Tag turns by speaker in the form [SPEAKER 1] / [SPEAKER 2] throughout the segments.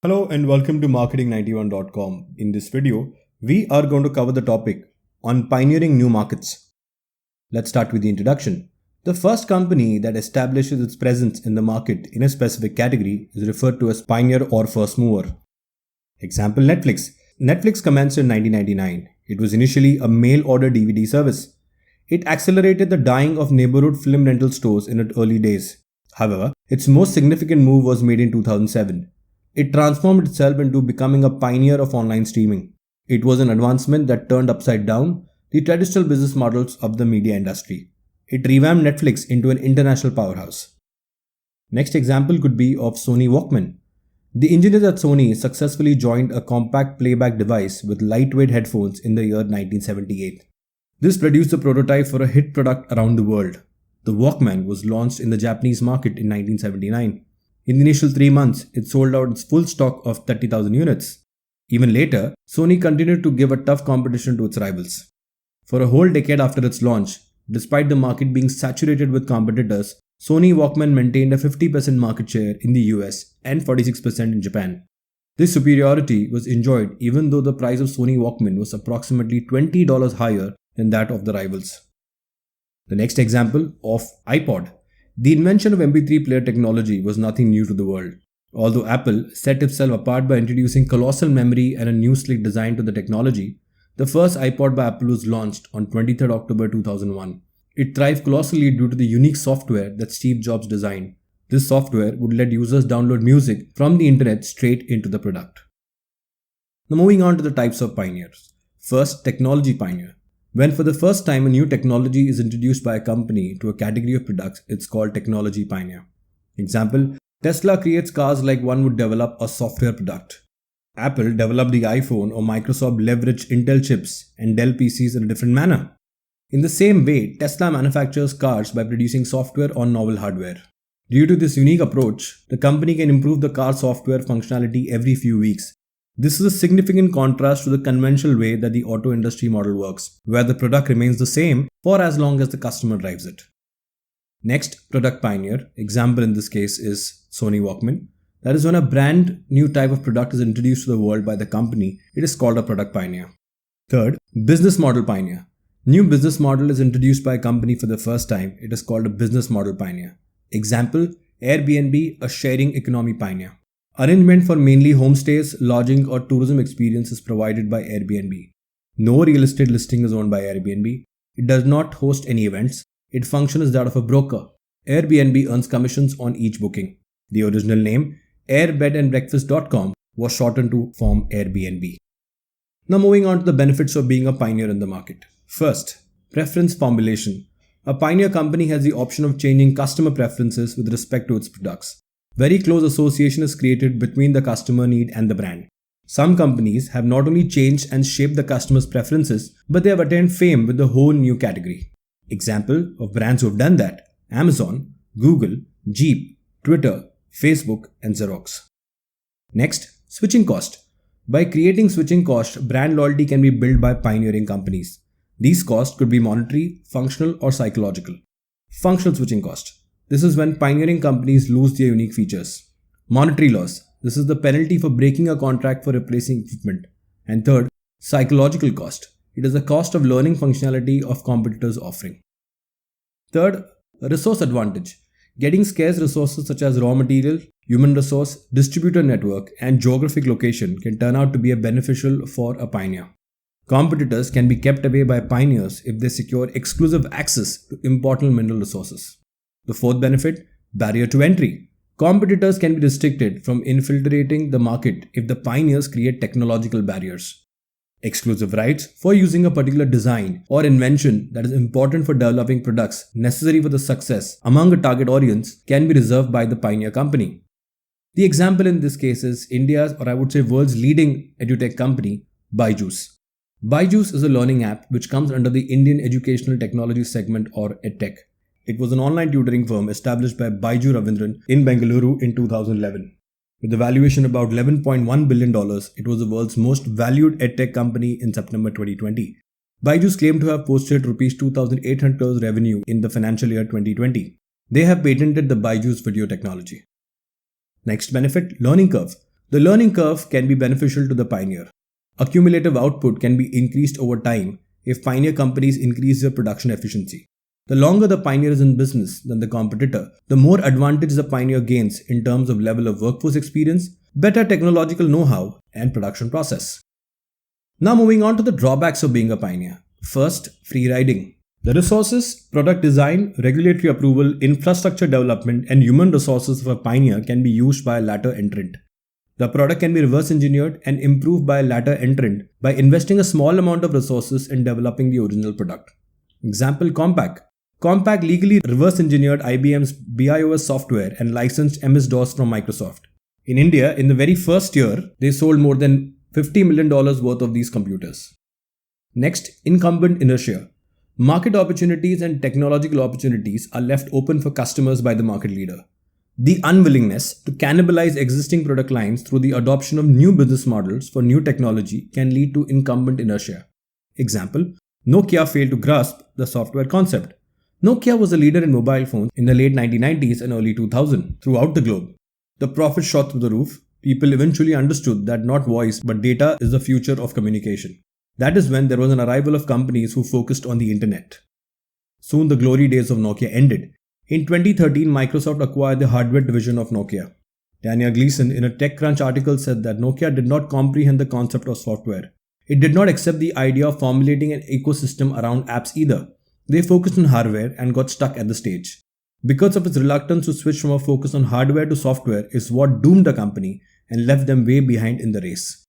[SPEAKER 1] Hello and welcome to marketing91.com. In this video, we are going to cover the topic on pioneering new markets. Let's start with the introduction. The first company that establishes its presence in the market in a specific category is referred to as pioneer or first mover. Example, Netflix. Netflix commenced in 1999. It was initially a mail-order DVD service. It accelerated the dying of neighborhood film rental stores in its early days. However, its most significant move was made in 2007. It transformed itself into becoming a pioneer of online streaming. It was an advancement that turned upside down the traditional business models of the media industry. It revamped Netflix into an international powerhouse. Next example could be of Sony Walkman. The engineers at Sony successfully joined a compact playback device with lightweight headphones in the year 1978. This produced a prototype for a hit product around the world. The Walkman was launched in the Japanese market in 1979. In the initial 3 months, it sold out its full stock of 30,000 units. Even later, Sony continued to give a tough competition to its rivals. For a whole decade after its launch, despite the market being saturated with competitors, Sony Walkman maintained a 50% market share in the US and 46% in Japan. This superiority was enjoyed even though the price of Sony Walkman was approximately $20 higher than that of the rivals. The next example of iPod. The invention of MP3 player technology was nothing new to the world. Although Apple set itself apart by introducing colossal memory and a new sleek design to the technology, the first iPod by Apple was launched on 23rd October 2001. It thrived colossally due to the unique software that Steve Jobs designed. This software would let users download music from the internet straight into the product. Now moving on to the types of pioneers. First, technology pioneer. When for the first time a new technology is introduced by a company to a category of products, it's called technology pioneer. Example, Tesla creates cars like one would develop a software product. Apple developed the iPhone, or Microsoft leveraged Intel chips and Dell PCs in a different manner. In the same way, Tesla manufactures cars by producing software on novel hardware. Due to this unique approach, the company can improve the car software functionality every few weeks. This is a significant contrast to the conventional way that the auto industry model works, where the product remains the same for as long as the customer drives it. Next, product pioneer. Example in this case is Sony Walkman. That is when a brand new type of product is introduced to the world by the company, it is called a product pioneer. Third, business model pioneer. New business model is introduced by a company for the first time, it is called a business model pioneer. Example, Airbnb, a sharing economy pioneer. Arrangement for mainly homestays, lodging or tourism experience is provided by Airbnb. No real estate listing is owned by Airbnb. It does not host any events. Its function is that of a broker. Airbnb earns commissions on each booking. The original name, airbedandbreakfast.com, was shortened to form Airbnb. Now moving on to the benefits of being a pioneer in the market. First, preference formulation. A pioneer company has the option of changing customer preferences with respect to its products. Very close association is created between the customer need and the brand. Some companies have not only changed and shaped the customer's preferences, but they have attained fame with a whole new category. Example of brands who have done that: Amazon, Google, Jeep, Twitter, Facebook, and Xerox. Next, switching cost. By creating switching cost, brand loyalty can be built by pioneering companies. These costs could be monetary, functional, or psychological. Functional switching cost. This is when pioneering companies lose their unique features. Monetary loss. This is the penalty for breaking a contract for replacing equipment. And third, psychological cost. It is the cost of learning functionality of competitors' offering. Third, resource advantage. Getting scarce resources such as raw material, human resource, distributor network, and geographic location can turn out to be beneficial for a pioneer. Competitors can be kept away by pioneers if they secure exclusive access to important mineral resources. The fourth benefit, barrier to entry. Competitors can be restricted from infiltrating the market if the pioneers create technological barriers. Exclusive rights for using a particular design or invention that is important for developing products necessary for the success among a target audience can be reserved by the pioneer company. The example in this case is India's, or I would say world's leading edutech company, Byju's. Byju's is a learning app which comes under the Indian Educational Technology segment, or EdTech. It was an online tutoring firm established by Baiju Ravindran in Bengaluru in 2011. With a valuation about $11.1 billion, it was the world's most valued edtech company in September 2020. Byju's claimed to have posted Rs 2,800 crores revenue in the financial year 2020. They have patented the Byju's video technology. Next benefit, learning curve. The learning curve can be beneficial to the pioneer. Accumulative output can be increased over time if pioneer companies increase their production efficiency. The longer the pioneer is in business than the competitor, the more advantage the pioneer gains in terms of level of workforce experience, better technological know-how, and production process. Now moving on to the drawbacks of being a pioneer. First, free riding. The resources, product design, regulatory approval, infrastructure development, and human resources of a pioneer can be used by a latter entrant. The product can be reverse engineered and improved by a latter entrant by investing a small amount of resources in developing the original product. Example, Compaq. Compaq legally reverse engineered IBM's BIOS software and licensed MS-DOS from Microsoft. In India, in the very first year, they sold more than $50 million worth of these computers. Next, Incumbent Inertia. Market opportunities and technological opportunities are left open for customers by the market leader. The unwillingness to cannibalize existing product lines through the adoption of new business models for new technology can lead to incumbent inertia. Example, Nokia failed to grasp the software concept. Nokia was a leader in mobile phones in the late 1990s and early 2000s throughout the globe. The profits shot through the roof. People eventually understood that not voice but data is the future of communication. That is when there was an arrival of companies who focused on the internet. Soon the glory days of Nokia ended. In 2013, Microsoft acquired the hardware division of Nokia. Tanya Gleason in a TechCrunch article said that Nokia did not comprehend the concept of software. It did not accept the idea of formulating an ecosystem around apps either. They focused on hardware and got stuck at the stage. Because of its reluctance to switch from a focus on hardware to software is what doomed the company and left them way behind in the race.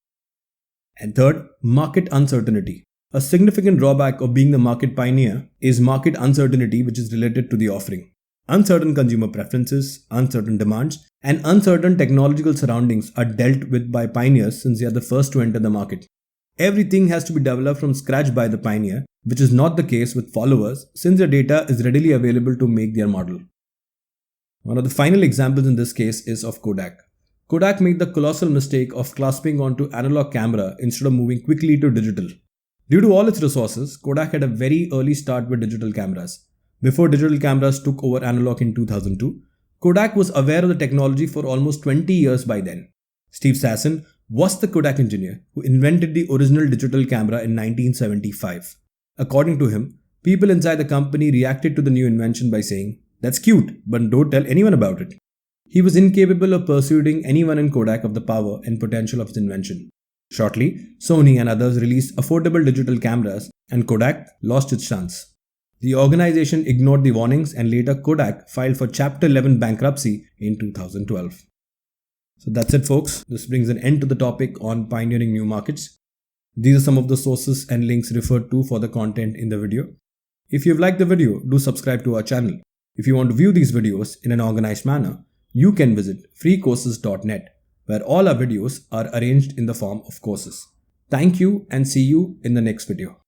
[SPEAKER 1] And third, market uncertainty. A significant drawback of being the market pioneer is market uncertainty, which is related to the offering. Uncertain consumer preferences, uncertain demands, and uncertain technological surroundings are dealt with by pioneers since they are the first to enter the market. Everything has to be developed from scratch by the pioneer, which is not the case with followers since their data is readily available to make their model. One of the final examples in this case is of Kodak. Kodak made the colossal mistake of clasping onto analog camera instead of moving quickly to digital. Due to all its resources, Kodak had a very early start with digital cameras. Before digital cameras took over analog in 2002, Kodak was aware of the technology for almost 20 years by then. Steve Sasson was the Kodak engineer who invented the original digital camera in 1975. According to him, people inside the company reacted to the new invention by saying, "That's cute, but don't tell anyone about it." He was incapable of persuading anyone in Kodak of the power and potential of his invention. Shortly, Sony and others released affordable digital cameras and Kodak lost its chance. The organization ignored the warnings and later Kodak filed for Chapter 11 bankruptcy in 2012. So that's it, folks. This brings an end to the topic on pioneering new markets. These are some of the sources and links referred to for the content in the video. If you've liked the video, do subscribe to our channel. If you want to view these videos in an organized manner, you can visit freecourses.net, where all our videos are arranged in the form of courses. Thank you and see you in the next video.